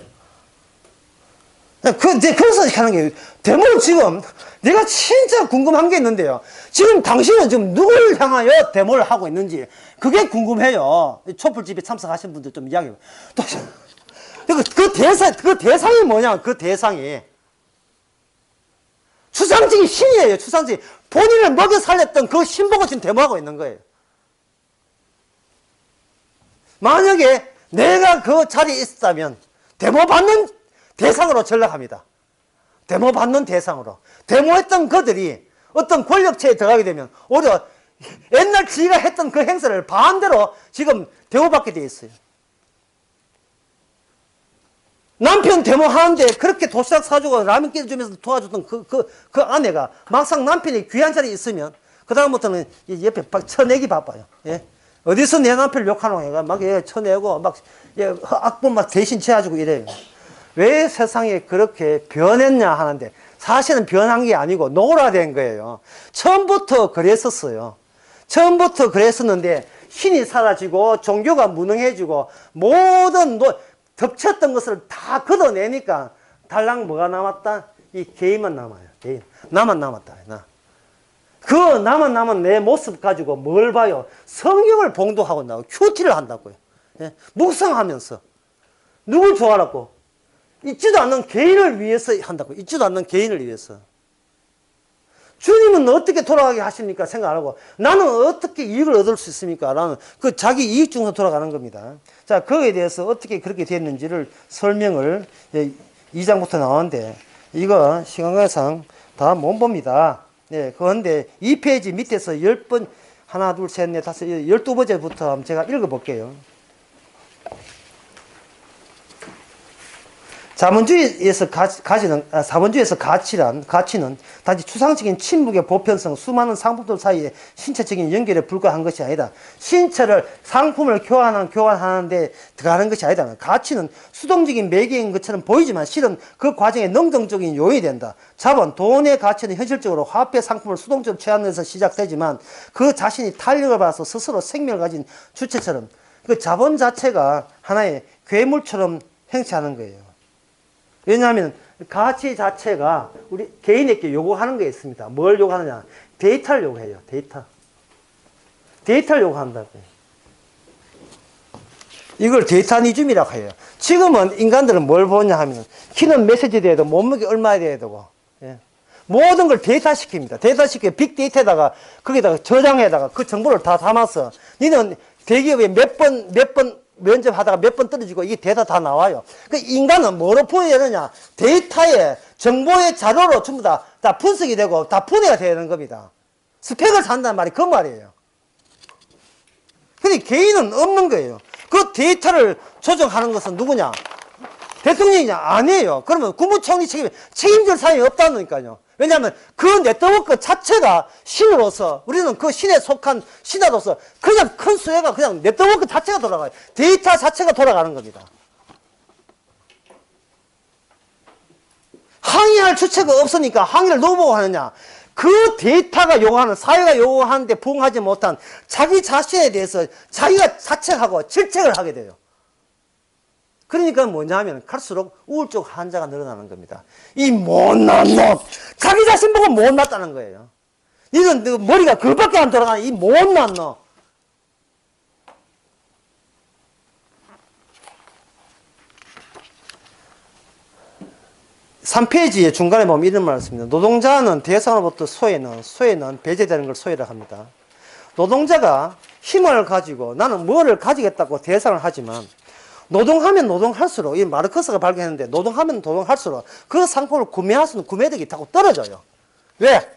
그래서 하는 게, 데모는 지금, 내가 진짜 궁금한 게 있는데요. 지금 당신은 지금 누구를 향하여 데모를 하고 있는지, 그게 궁금해요. 촛불집에 참석하신 분들 좀 이야기해. 또, 그 대상이 뭐냐, 그 대상이. 추상적인 신이에요, 추상적인. 본인을 먹여 살렸던 그 신보고 지금 데모하고 있는 거예요. 만약에 내가 그 자리에 있었다면, 데모받는 대상으로 전락합니다. 데모받는 대상으로. 데모했던 그들이 어떤 권력체에 들어가게 되면 오히려 옛날 지가 했던 그 행사를 반대로 지금 대우받게 돼 있어요. 남편 데모하는데 그렇게 도시락 사주고 라면 끓여주면서 도와줬던 그 아내가 막상 남편이 귀한 자리에 있으면 그다음부터는 옆에 막 쳐내기 바빠요. 예? 어디서 내 남편을 욕하노? 얘가 막 쳐내고 막 악보 막 대신 채워주고 이래요. 왜 세상에 그렇게 변했냐 하는데, 사실은 변한 게 아니고 노골화된 거예요. 처음부터 그랬었어요. 처음부터 그랬었는데 신이 사라지고 종교가 무능해지고 모든 덮쳤던 것을 다 걷어내니까 달랑 뭐가 남았다? 이 개인만 남아요. 개인. 나만 남았다. 나만 남은 내 모습 가지고 뭘 봐요? 성경을 봉독하고 나고 큐티를 한다고요. 예? 묵상하면서 누굴 좋아하라고? 있지도 않는 개인을 위해서 한다고. 있지도 않는 개인을 위해서. 주님은 어떻게 돌아가게 하십니까? 생각 안 하고, 나는 어떻게 이익을 얻을 수 있습니까? 라는 그 자기 이익 중에서 돌아가는 겁니다. 자, 거기에 대해서 어떻게 그렇게 됐는지를 설명을 2장부터 나오는데, 이거 시간 관계상 다 못 봅니다. 그런데 2페이지 밑에서 10번, 하나, 둘, 셋, 넷, 다섯, 12번째부터 제가 읽어볼게요. 자본주의에서 사본주의에서 가치는 단지 추상적인 침묵의 보편성, 수많은 상품들 사이에 신체적인 연결에 불과한 것이 아니다. 신체를, 상품을 교환하는데 들어가는 것이 아니다. 가치는 수동적인 매개인 것처럼 보이지만 실은 그 과정에 능동적인 요인이 된다. 자본, 돈의 가치는 현실적으로 화폐 상품을 수동적으로 취하는 데서 시작되지만 그 자신이 탄력을 받아서 스스로 생명을 가진 주체처럼 그 자본 자체가 하나의 괴물처럼 행치하는 거예요. 왜냐하면 가치 자체가 우리 개인에게 요구하는 게 있습니다. 뭘 요구하느냐? 데이터를 요구해요. 데이터를 요구한다고요. 이걸 데이터니즘이라고 해요. 지금은 인간들은 뭘 보냐 하면 키는 몇세지 돼야 되고 몸무게 얼마야 돼야 되고 모든 걸 데이터 시킵니다. 데이터 시켜 빅데이터에다가 거기다가 저장해다가 그 정보를 다 담아서 니는 대기업에 몇 번 면접하다가 몇 번 떨어지고 이게 데이터 다 나와요. 그 인간은 뭐로 분해야 되느냐? 데이터에 정보의 자료로 전부 다 분석이 되고 다 분해가 되는 겁니다. 스펙을 산다는 말이 그 말이에요. 근데 개인은 없는 거예요. 그 데이터를 조정하는 것은 누구냐? 대통령이냐? 아니에요. 그러면 국무총리 책임질 사람이 없다니까요. 왜냐하면 그 네트워크 자체가 신으로서 우리는 그 신에 속한 신하로서 그냥 큰 수혜가 그냥 네트워크 자체가 돌아가요. 데이터 자체가 돌아가는 겁니다. 항의할 주체가 없으니까 항의를 누구 하느냐? 그 데이터가 요구하는, 사회가 요구하는데 부응하지 못한 자기 자신에 대해서 자기가 자책하고 질책을 하게 돼요. 그러니까 뭐냐 하면 갈수록 우울증 환자가 늘어나는 겁니다. 이 못난 놈! 자기 자신 보고 못났다는 거예요. 니는 머리가 그밖에 안 돌아가는 이 못난 놈! 3페이지에 중간에 보면 이런 말을 씁니다. 노동자는 대상으로부터 소외는 배제되는 걸 소외라 합니다. 노동자가 힘을 가지고 나는 뭐를 가지겠다고 대상을 하지만 노동하면 노동할수록, 이 마르크스가 발견했는데 노동하면 노동할수록 그 상품을 구매할 수 있는 구매력이 자꾸 떨어져요. 왜?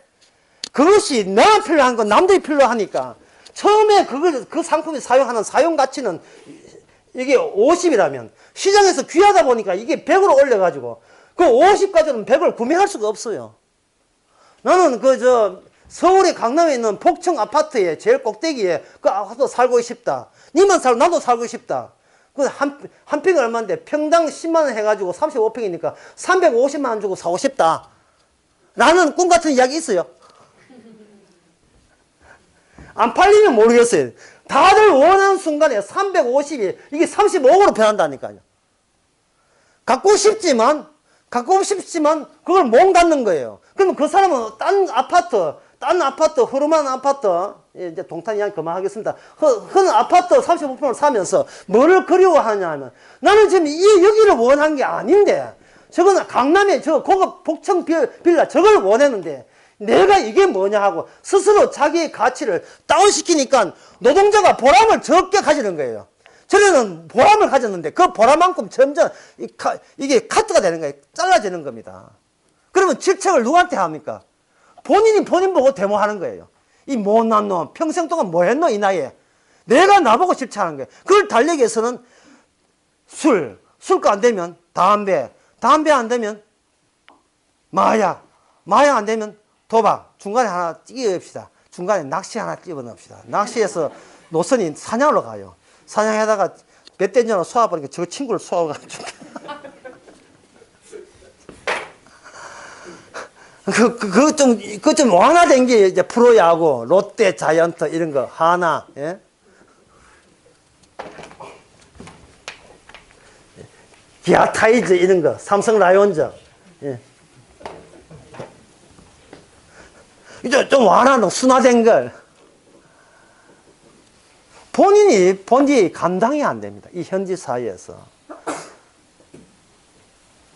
그것이 내가 필요한 건 남들이 필요하니까 처음에 그 상품이 사용하는 사용 가치는 이게 50이라면 시장에서 귀하다 보니까 이게 100으로 올려가지고 그 50까지는 100을 구매할 수가 없어요. 나는 서울의 강남에 있는 복층 아파트에 제일 꼭대기에 그 아파트 살고 싶다. 니만 살고 나도 살고 싶다. 그 한 평이 얼마인데 평당 10만 원 해가지고 35평이니까 350만 원 주고 사고 싶다. 라는 꿈 같은 이야기 있어요. 안 팔리면 모르겠어요. 다들 원하는 순간에 350이 이게 35억으로 변한다니까요. 갖고 싶지만 그걸 못 갖는 거예요. 그러면 그 사람은 딴 아파트, 허름한 아파트, 이제 동탄 이야기 그만하겠습니다. 흔한 아파트 35평을 사면서 뭐를 그리워하냐 하면 나는 지금 여기를 원한 게 아닌데 저거는 강남에 저 고급 복층 빌라 저걸 원했는데 내가 이게 뭐냐 하고 스스로 자기의 가치를 다운시키니까 노동자가 보람을 적게 가지는 거예요. 전에는 보람을 가졌는데 그 보람만큼 점점 이게 카트가 되는 거예요. 잘라지는 겁니다. 그러면 질책을 누구한테 합니까? 본인 보고 데모하는 거예요. 이 못난 놈 평생 동안 뭐 했노 이 나이에. 내가 나보고 질책하는 거예요. 그걸 달리기 위해서는 술가 안 되면 담배 안 되면 마약 안 되면 도박, 중간에 하나 찍어봅시다. 중간에 낚시 하나 집어넣읍시다. 낚시해서 노선이 사냥으로 가요. 사냥하다가 멧돼지로 쏘아버리니까 저 친구를 쏘아가지고 그 좀 완화된 게 이제 프로야구, 롯데, 자이언트 이런 거 하나, 예? 기아 타이즈 이런 거, 삼성 라이온즈, 예. 이제 좀 완화된 순화된 걸 본인이 감당이 안 됩니다. 이 현지 사회에서.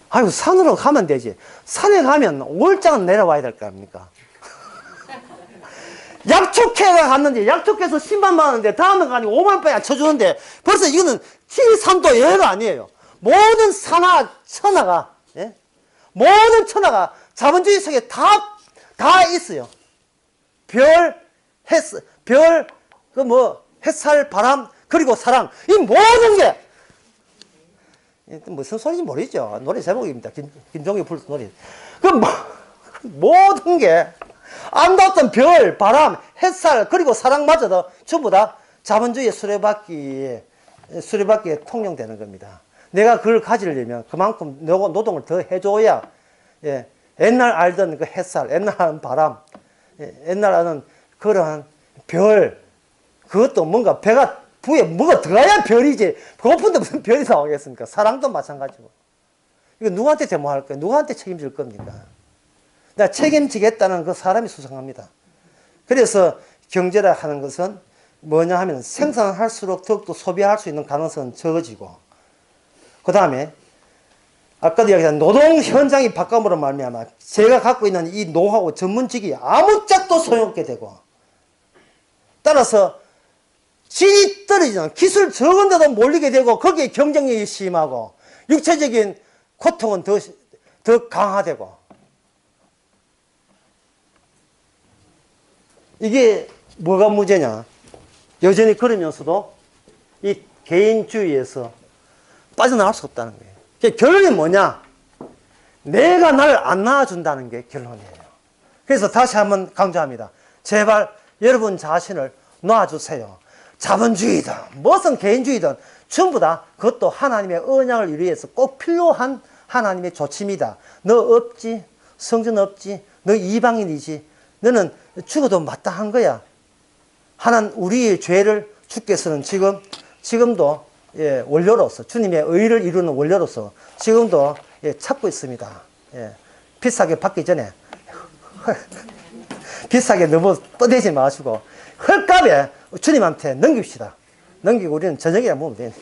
아이고 산으로 가면 되지. 산에 가면 올장은 내려와야 될 거 아닙니까? 약초캐가 갔는데 약초캐에서 10만 받았는데 다음에 가니 5만 원밖에 안 쳐주는데 벌써 이거는 지산도 여해가 아니에요. 모든 산하 천하가, 예? 모든 천하가 자본주의 속에 다 있어요. 햇살, 바람, 그리고 사랑. 이 모든 게 무슨 소리인지 모르죠. 노래 제목입니다. 김종기 불렀던 노래. 모든 게 아름다웠던 별, 바람, 햇살, 그리고 사랑마저도 전부 다 자본주의의 수레바퀴에 통용되는 겁니다. 내가 그걸 가지려면 그만큼 노동을 더 해줘야, 예, 옛날 알던 그 햇살, 옛날 아는 바람, 예, 옛날 아는 그러한 별, 그것도 뭔가 배가 부에 뭐가 들어야 별이지. 고픈데 무슨 별이 나오겠습니까? 사랑도 마찬가지고. 이거 누구한테 데모할 거예요? 누구한테 책임질 겁니까? 내가 책임지겠다는 그 사람이 수상합니다. 그래서 경제라 하는 것은 뭐냐 하면 생산할수록 더욱더 소비할 수 있는 가능성은 적어지고, 그 다음에 아까도 이야기한 노동 현장이 바꿈으로 말미암아 제가 갖고 있는 이 노하우 전문직이 아무짝도 소용없게 되고, 따라서 질이 떨어지는 기술 적은데도 몰리게 되고, 거기에 경쟁력이 심하고 육체적인 고통은 더 강화되고, 이게 뭐가 문제냐? 여전히 그러면서도 이 개인주의에서 빠져나갈 수 없다는 거예요. 결론이 뭐냐? 내가 날 안 낳아준다는 게 결론이에요. 그래서 다시 한번 강조합니다. 제발 여러분 자신을 놔주세요. 자본주의든 무슨 개인주의든 전부 다 그것도 하나님의 언약을 이루기 위해서 꼭 필요한 하나님의 조치입니다. 너 없지? 성전 없지? 너 이방인이지? 너는 죽어도 마땅한 거야. 하나님 우리의 죄를 주께서는 지금도 원료로서, 주님의 의를 이루는 원료로서 지금도 찾고 있습니다. 비싸게 받기 전에 비싸게 너무 떠대지 마시고 헐값에 주님한테 넘깁시다. 넘기고 우리는 저녁에 먹으면 되니까.